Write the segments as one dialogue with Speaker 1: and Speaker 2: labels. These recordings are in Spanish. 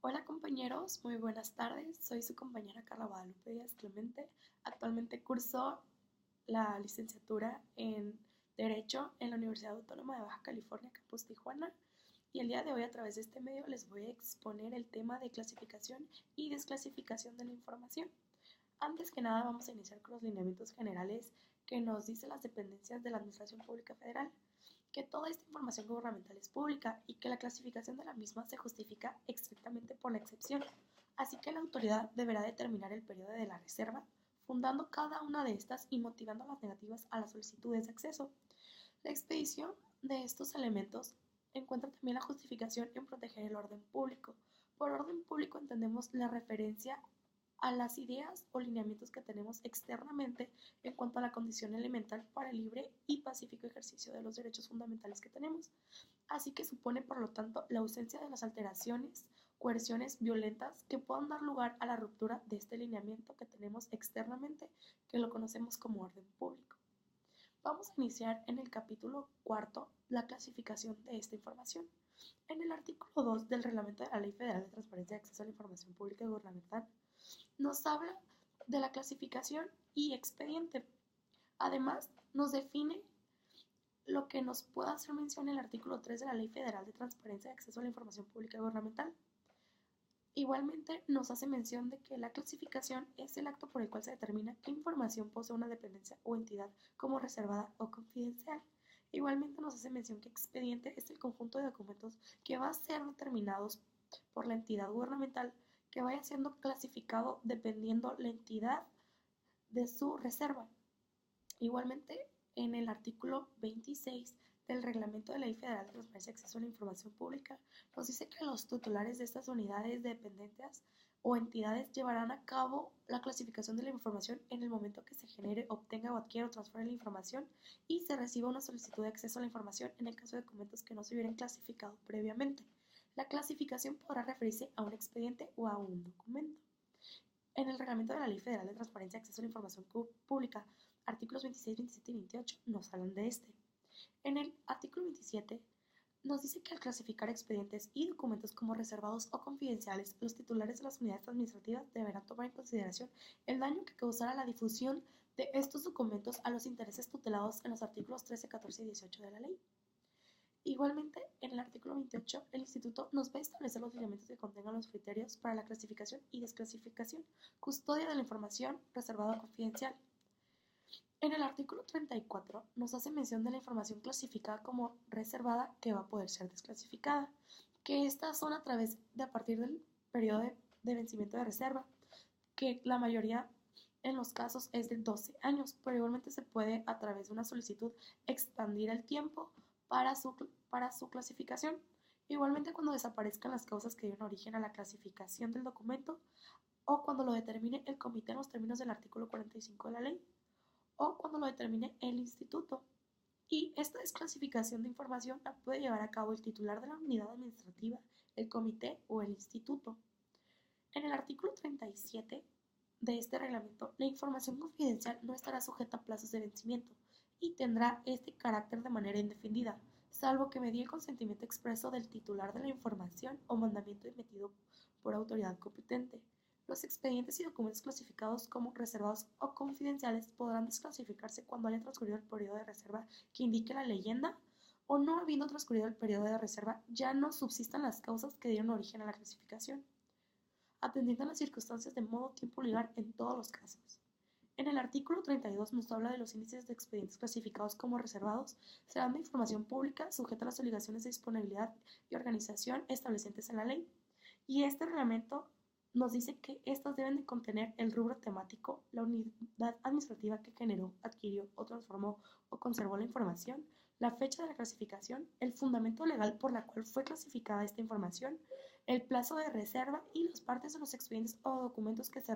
Speaker 1: Hola compañeros, muy buenas tardes. Soy su compañera Carla Guadalupe Díaz Clemente. Actualmente curso la licenciatura en Derecho en la Universidad Autónoma de Baja California, Campus Tijuana. Y el día de hoy a través de este medio les voy a exponer el tema de clasificación y desclasificación de la información. Antes que nada vamos a iniciar con los lineamientos generales que nos dicen las dependencias de la Administración Pública Federal, que toda esta información gubernamental es pública y que la clasificación de la misma se justifica estrictamente por la excepción, así que la autoridad deberá determinar el periodo de la reserva, fundando cada una de estas y motivando las negativas a las solicitudes de acceso. La expedición de estos elementos encuentra también la justificación en proteger el orden público. Por orden público entendemos la referencia a las ideas o lineamientos que tenemos externamente en cuanto a la condición elemental para el libre y pacífico ejercicio de los derechos fundamentales que tenemos. Así que supone, por lo tanto, la ausencia de las alteraciones, coerciones violentas que puedan dar lugar a la ruptura de este lineamiento que tenemos externamente, que lo conocemos como orden público. Vamos a iniciar en el capítulo cuarto la clasificación de esta información. En el artículo 2 del Reglamento de la Ley Federal de Transparencia y Acceso a la Información Pública y Gubernamental nos habla de la clasificación y expediente. Además, nos define lo que nos puede hacer mención en el artículo 3 de la Ley Federal de Transparencia y Acceso a la Información Pública y Gubernamental. Igualmente, nos hace mención de que la clasificación es el acto por el cual se determina qué información posee una dependencia o entidad como reservada o confidencial. Igualmente nos hace mención que expediente es el conjunto de documentos que va a ser determinados por la entidad gubernamental que vaya siendo clasificado dependiendo la entidad de su reserva. Igualmente, en el artículo 26 del Reglamento de la Ley Federal de Transparencia y Acceso a la Información Pública, nos dice que los titulares de estas unidades de dependencias o entidades llevarán a cabo la clasificación de la información en el momento que se genere, obtenga o adquiera o transfiera la información y se reciba una solicitud de acceso a la información en el caso de documentos que no se hubieran clasificado previamente. La clasificación podrá referirse a un expediente o a un documento. En el Reglamento de la Ley Federal de Transparencia y Acceso a la Información Pública, artículos 26, 27 y 28 nos hablan de este. En el artículo 27 nos dice que al clasificar expedientes y documentos como reservados o confidenciales, los titulares de las unidades administrativas deberán tomar en consideración el daño que causará la difusión de estos documentos a los intereses tutelados en los artículos 13, 14 y 18 de la ley. Igualmente, en el artículo 28, el Instituto nos va a establecer los lineamientos que contengan los criterios para la clasificación y desclasificación, custodia de la información reservada o confidencial. En el artículo 34 nos hace mención de la información clasificada como reservada que va a poder ser desclasificada, que estas son a partir del periodo de vencimiento de reserva, que la mayoría en los casos es de 12 años, pero igualmente se puede a través de una solicitud expandir el tiempo para su clasificación. Igualmente cuando desaparezcan las causas que dieron origen a la clasificación del documento o cuando lo determine el comité en los términos del artículo 45 de la ley o cuando lo determine el instituto. Y esta desclasificación de información la puede llevar a cabo el titular de la unidad administrativa, el comité o el instituto. En el artículo 37 de este reglamento, la información confidencial no estará sujeta a plazos de vencimiento y tendrá este carácter de manera indefinida, salvo que medie el consentimiento expreso del titular de la información o mandamiento emitido por autoridad competente. Los expedientes y documentos clasificados como reservados o confidenciales podrán desclasificarse cuando haya transcurrido el periodo de reserva que indique la leyenda o no habiendo transcurrido el periodo de reserva ya no subsistan las causas que dieron origen a la clasificación, atendiendo a las circunstancias de modo, tiempo y lugar en todos los casos. En el artículo 32 nos habla de los índices de expedientes clasificados como reservados, serán de información pública sujeta a las obligaciones de disponibilidad y organización establecientes en la ley. Y este reglamento nos dice que estos deben de contener el rubro temático, la unidad administrativa que generó, adquirió o transformó o conservó la información, la fecha de la clasificación, el fundamento legal por la cual fue clasificada esta información, el plazo de reserva y las partes de los expedientes o documentos que se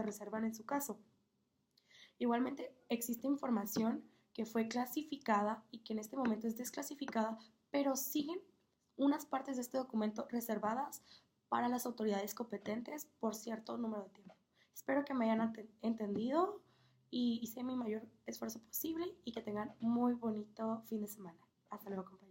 Speaker 1: reservan en su caso. Igualmente, existe información que fue clasificada y que en este momento es desclasificada, pero siguen unas partes de este documento reservadas para las autoridades competentes por cierto número de tiempo. Espero que me hayan entendido y hice mi mayor esfuerzo posible y que tengan muy bonito fin de semana. Hasta luego, compañeros.